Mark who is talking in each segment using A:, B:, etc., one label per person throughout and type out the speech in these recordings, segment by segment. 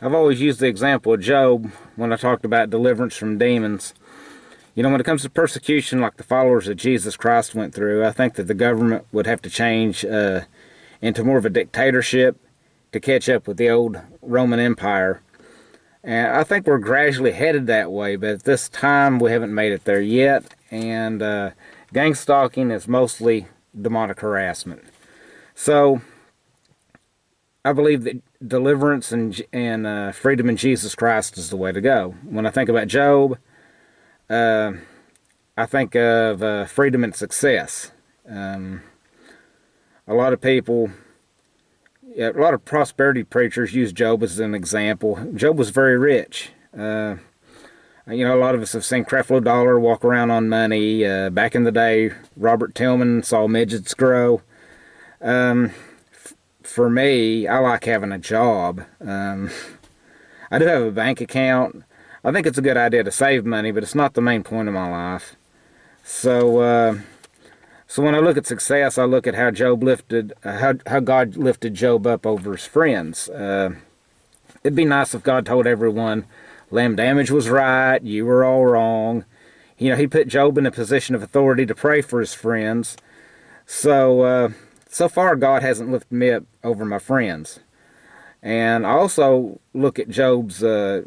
A: I've always used the example of Job when I talked about deliverance from demons. You know, when it comes to persecution like the followers of Jesus Christ went through, I think that the government would have to change into more of a dictatorship to catch up with the old Roman Empire. And I think we're gradually headed that way, but at this time we haven't made it there yet. And gang stalking is mostly demonic harassment. So I believe that deliverance and freedom in Jesus Christ is the way to go. When I think about Job, I think of freedom and success. A lot of people, a lot of prosperity preachers use Job as an example. Job was very rich. You know, a lot of us have seen Creflo Dollar walk around on money. Back in the day, Robert Tillman saw midgets grow. For me, I like having a job. I do have a bank account. I think it's a good idea to save money, but it's not the main point of my life. So when I look at success, I look at how Job lifted, how God lifted Job up over his friends. It'd be nice if God told everyone, lamb damage was right, you were all wrong. You know, he put Job in a position of authority to pray for his friends. So far, God hasn't lifted me up over my friends. And I also look at Job's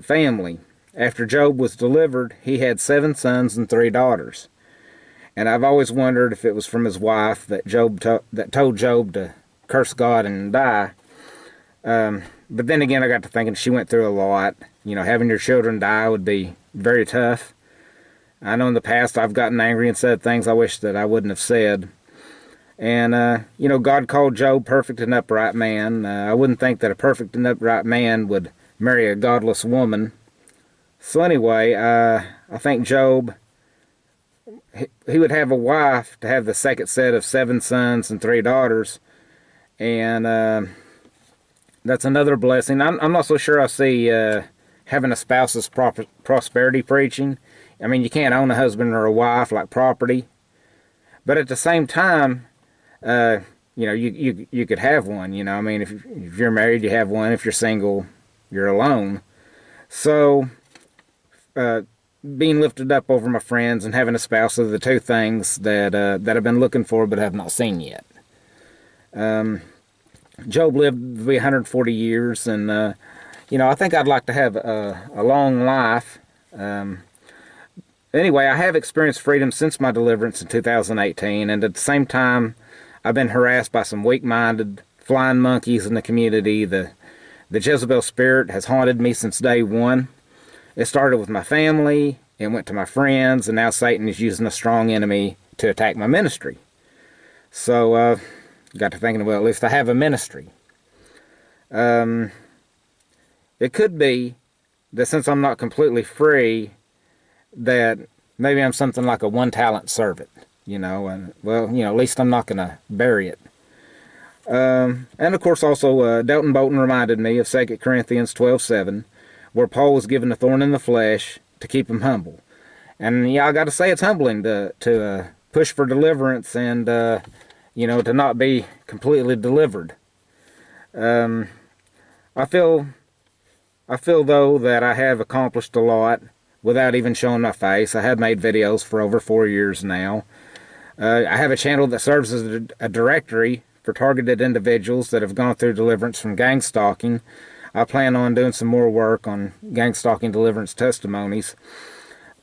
A: family. After Job was delivered, he had 7 sons and 3 daughters. And I've always wondered if it was from his wife that told Job to curse God and die. But then again, I got to thinking she went through a lot. You know, having your children die would be very tough. I know in the past I've gotten angry and said things I wish that I wouldn't have said. And, you know, God called Job perfect and upright man. I wouldn't think that a perfect and upright man would marry a godless woman. So anyway, I think Job, he would have a wife to have the second set of 7 sons and 3 daughters. And that's another blessing. I'm not so sure I see having a spouse as prosperity preaching. I mean, you can't own a husband or a wife like property. But at the same time, you know, you could have one, you know. I mean, if you're married, you have one. If you're single, you're alone. So, being lifted up over my friends and having a spouse are the 2 things that I've been looking for but have not seen yet. Job lived to be 140 years, and, you know, I think I'd like to have a long life. Anyway, I have experienced freedom since my deliverance in 2018, and at the same time, I've been harassed by some weak-minded flying monkeys in the community. The Jezebel spirit has haunted me since day one. It started with my family, it went to my friends, and now Satan is using a strong enemy to attack my ministry. So, got to thinking, well, at least I have a ministry. It could be that since I'm not completely free, that maybe I'm something like a one-talent servant. You know, and well, you know, at least I'm not going to bury it. And of course, also, Delton Bolton reminded me of 2 Corinthians 12:7, where Paul was given a thorn in the flesh to keep him humble. And yeah, I got to say, it's humbling to push for deliverance and you know, to not be completely delivered. I feel though that I have accomplished a lot without even showing my face. I have made videos for over 4 years now. I have a channel that serves as a directory for targeted individuals that have gone through deliverance from gang stalking. I plan on doing some more work on gang stalking deliverance testimonies.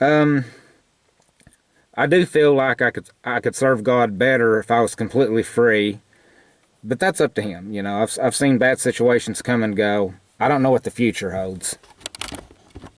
A: I do feel like I could serve God better if I was completely free, but that's up to Him. You know, I've seen bad situations come and go. I don't know what the future holds.